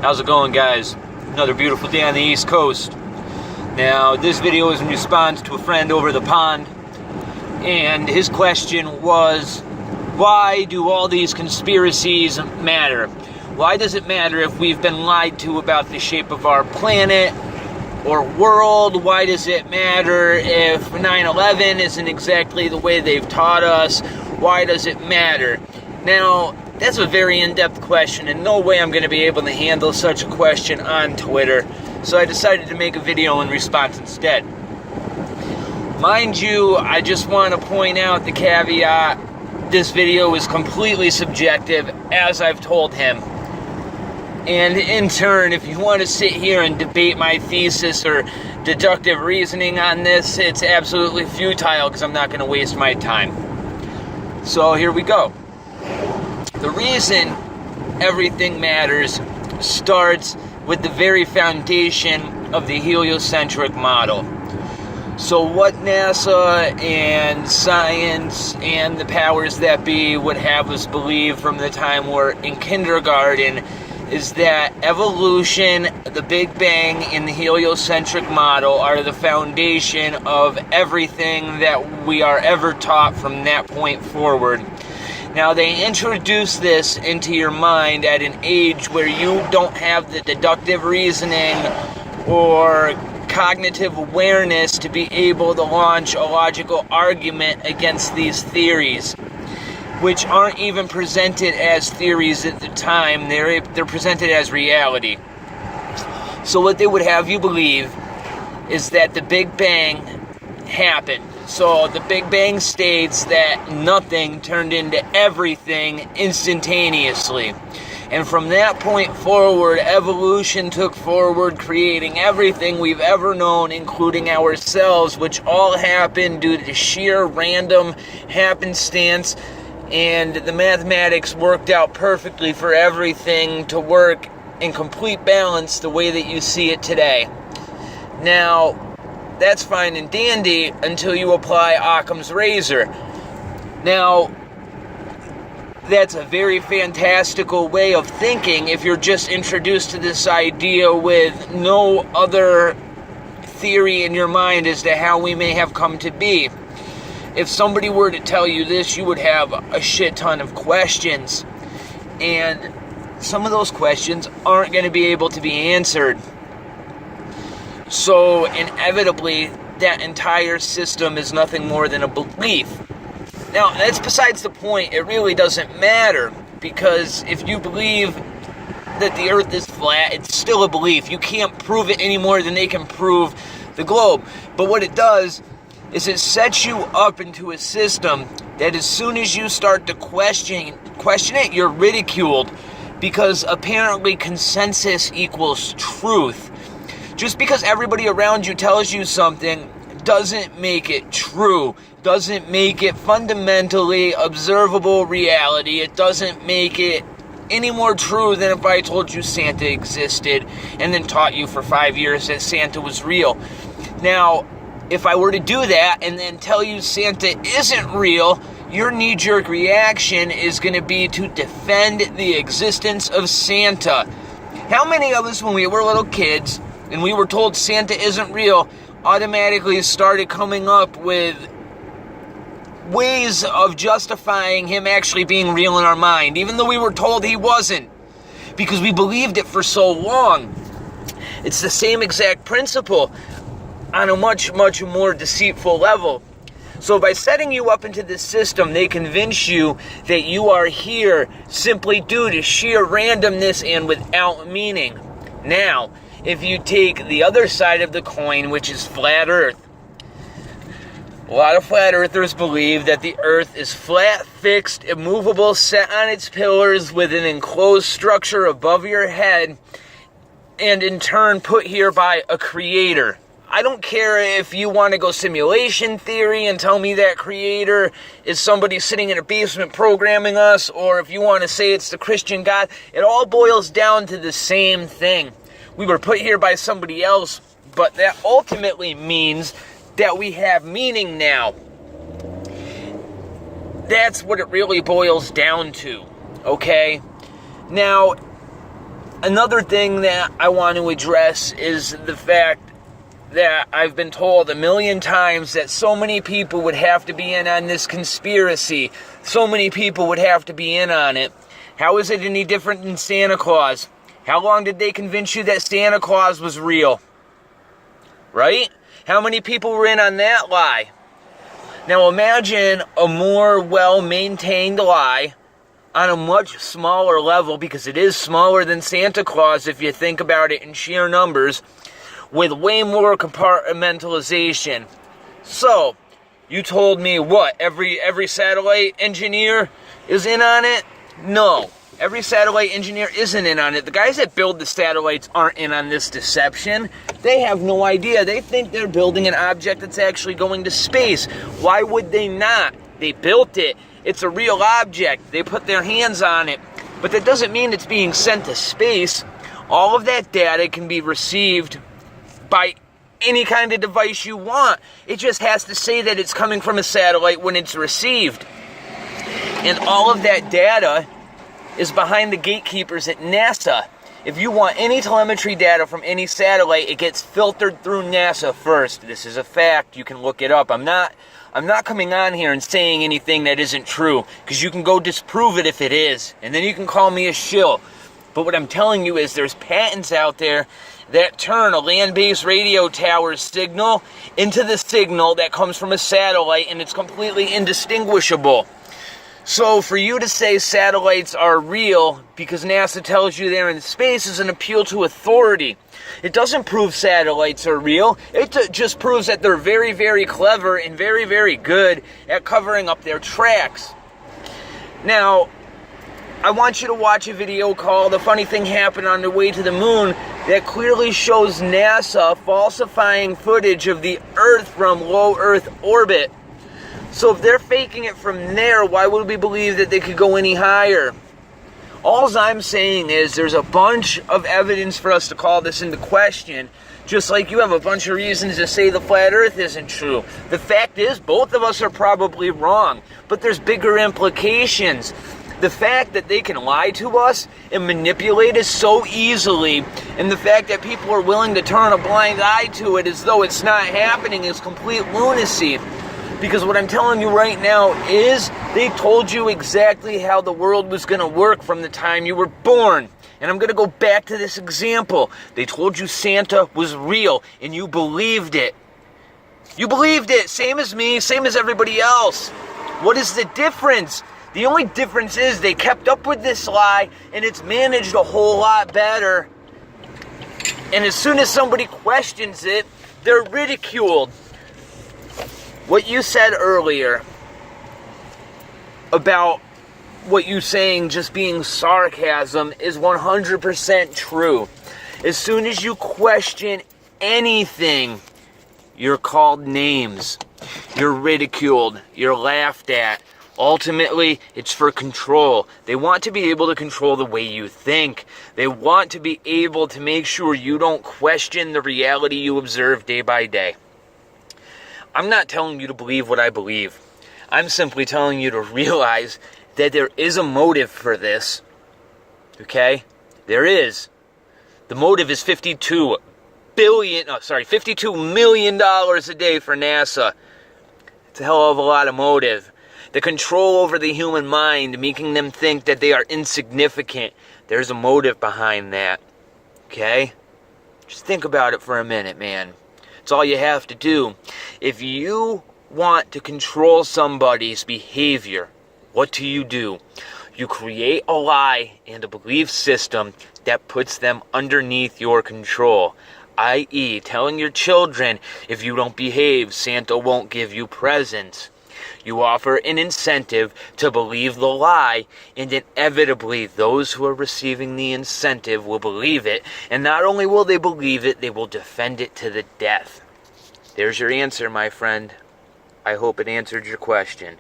How's it going, guys? Another beautiful day on the East Coast. Now, this video is in response to a friend over the pond, and his question was, why do all these conspiracies matter? Why does it matter if we've been lied to about the shape of our planet or world? Why does it matter if 9/11 isn't exactly the way they've taught us? Why does it matter? Now, that's a very in-depth question, and no way I'm going to be able to handle such a question on Twitter, so I decided to make a video in response instead. Mind you, I just want to point out the caveat, this video is completely subjective, as I've told him. And in turn, if you want to sit here and debate my thesis or deductive reasoning on this, it's absolutely futile because I'm not going to waste my time. So here we go. The reason everything matters starts with the very foundation of the heliocentric model. So what NASA and science and the powers that be would have us believe from the time we're in kindergarten is that evolution, the Big Bang, and the heliocentric model are the foundation of everything that we are ever taught from that point forward. Now, they introduce this into your mind at an age where you don't have the deductive reasoning or cognitive awareness to be able to launch a logical argument against these theories, which aren't even presented as theories at the time. They're presented as reality. So what they would have you believe is that the Big Bang happened. So the Big Bang states that nothing turned into everything instantaneously. And from that point forward, evolution took forward, creating everything we've ever known, including ourselves, which all happened due to sheer random happenstance. And the mathematics worked out perfectly for everything to work in complete balance the way that you see it today. Now, that's fine and dandy until you apply Occam's razor. Now, that's a very fantastical way of thinking if you're just introduced to this idea with no other theory in your mind as to how we may have come to be. If somebody were to tell you this, you would have a shit ton of questions. And some of those questions aren't going to be able to be answered. So, inevitably, that entire system is nothing more than a belief. Now, that's besides the point. It really doesn't matter, because if you believe that the Earth is flat, it's still a belief. You can't prove it any more than they can prove the globe. But what it does is it sets you up into a system that as soon as you start to question it, you're ridiculed, because apparently consensus equals truth. Just because everybody around you tells you something doesn't make it true, doesn't make it fundamentally observable reality. It doesn't make it any more true than if I told you Santa existed and then taught you for 5 years that Santa was real. Now, if I were to do that and then tell you Santa isn't real, your knee-jerk reaction is going to be to defend the existence of Santa. How many of us, when we were little kids and we were told Santa isn't real, automatically started coming up with ways of justifying him actually being real in our mind, even though we were told he wasn't, because we believed it for so long? It's the same exact principle on a much, much more deceitful level. So by setting you up into this system, they convince you that you are here simply due to sheer randomness and without meaning. Now, if you take the other side of the coin, which is flat Earth, a lot of flat earthers believe that the Earth is flat, fixed, immovable, set on its pillars with an enclosed structure above your head, and in turn put here by a creator. I don't care if you want to go simulation theory and tell me that creator is somebody sitting in a basement programming us, or if you want to say it's the Christian God. It all boils down to the same thing. We were put here by somebody else, but that ultimately means that we have meaning now. That's what it really boils down to, okay? Now, Another thing that I want to address is the fact that I've been told a million times that so many people would have to be in on this conspiracy. So many people would have to be in on it. How is it any different than Santa Claus? How long did they convince you that Santa Claus was real? Right? How many people were in on that lie? Now imagine a more well-maintained lie on a much smaller level, because it is smaller than Santa Claus if you think about it in sheer numbers, with way more compartmentalization. So, you told me what? Every satellite engineer is in on it? No. Every satellite engineer isn't in on it. The guys that build the satellites aren't in on this deception. They have no idea. They think they're building an object that's actually going to space. Why would they not? They built it. It's a real object. They put their hands on it. But that doesn't mean it's being sent to space. All of that data can be received by any kind of device you want. It just has to say that it's coming from a satellite when it's received. And all of that data is behind the gatekeepers at NASA. If you want any telemetry data from any satellite, it gets filtered through NASA first. This is a fact. You can look it up. I'm not coming on here and saying anything that isn't true, because you can go disprove it if it is, and then you can call me a shill. But what I'm telling you is there's patents out there that turn a land-based radio tower's signal into the signal that comes from a satellite, and it's completely indistinguishable. So for you to say satellites are real because NASA tells you they're in space is an appeal to authority. It doesn't prove satellites are real. It just proves that they're very, very clever and very, very good at covering up their tracks. Now, I want you to watch a video called "The Funny Thing Happened on the Way to the Moon" that clearly shows NASA falsifying footage of the Earth from low Earth orbit. So if they're faking it from there, why would we believe that they could go any higher? All I'm saying is there's a bunch of evidence for us to call this into question, just like you have a bunch of reasons to say the flat Earth isn't true. The fact is, both of us are probably wrong, but there's bigger implications. The fact that they can lie to us and manipulate us so easily, and the fact that people are willing to turn a blind eye to it as though it's not happening, is complete lunacy. Because what I'm telling you right now is they told you exactly how the world was going to work from the time you were born. And I'm going to go back to this example. They told you Santa was real, and you believed it. You believed it, same as me, same as everybody else. What is the difference? The only difference is they kept up with this lie, and it's managed a whole lot better. And as soon as somebody questions it, they're ridiculed. What you said earlier about what you saying just being sarcasm is 100% true. As soon as you question anything, you're called names. You're ridiculed. You're laughed at. Ultimately, it's for control. They want to be able to control the way you think. They want to be able to make sure you don't question the reality you observe day by day. I'm not telling you to believe what I believe. I'm simply telling you to realize that there is a motive for this. Okay? There is. The motive is $52 million a day for NASA. It's a hell of a lot of motive. The control over the human mind, making them think that they are insignificant. There's a motive behind that. Okay? Just think about it for a minute, man. It's all you have to do. If you want to control somebody's behavior, what do? You create a lie and a belief system that puts them underneath your control. I.e., telling your children, if you don't behave, Santa won't give you presents. You offer an incentive to believe the lie, and inevitably those who are receiving the incentive will believe it, and not only will they believe it, they will defend it to the death. There's your answer, my friend. I hope it answered your question.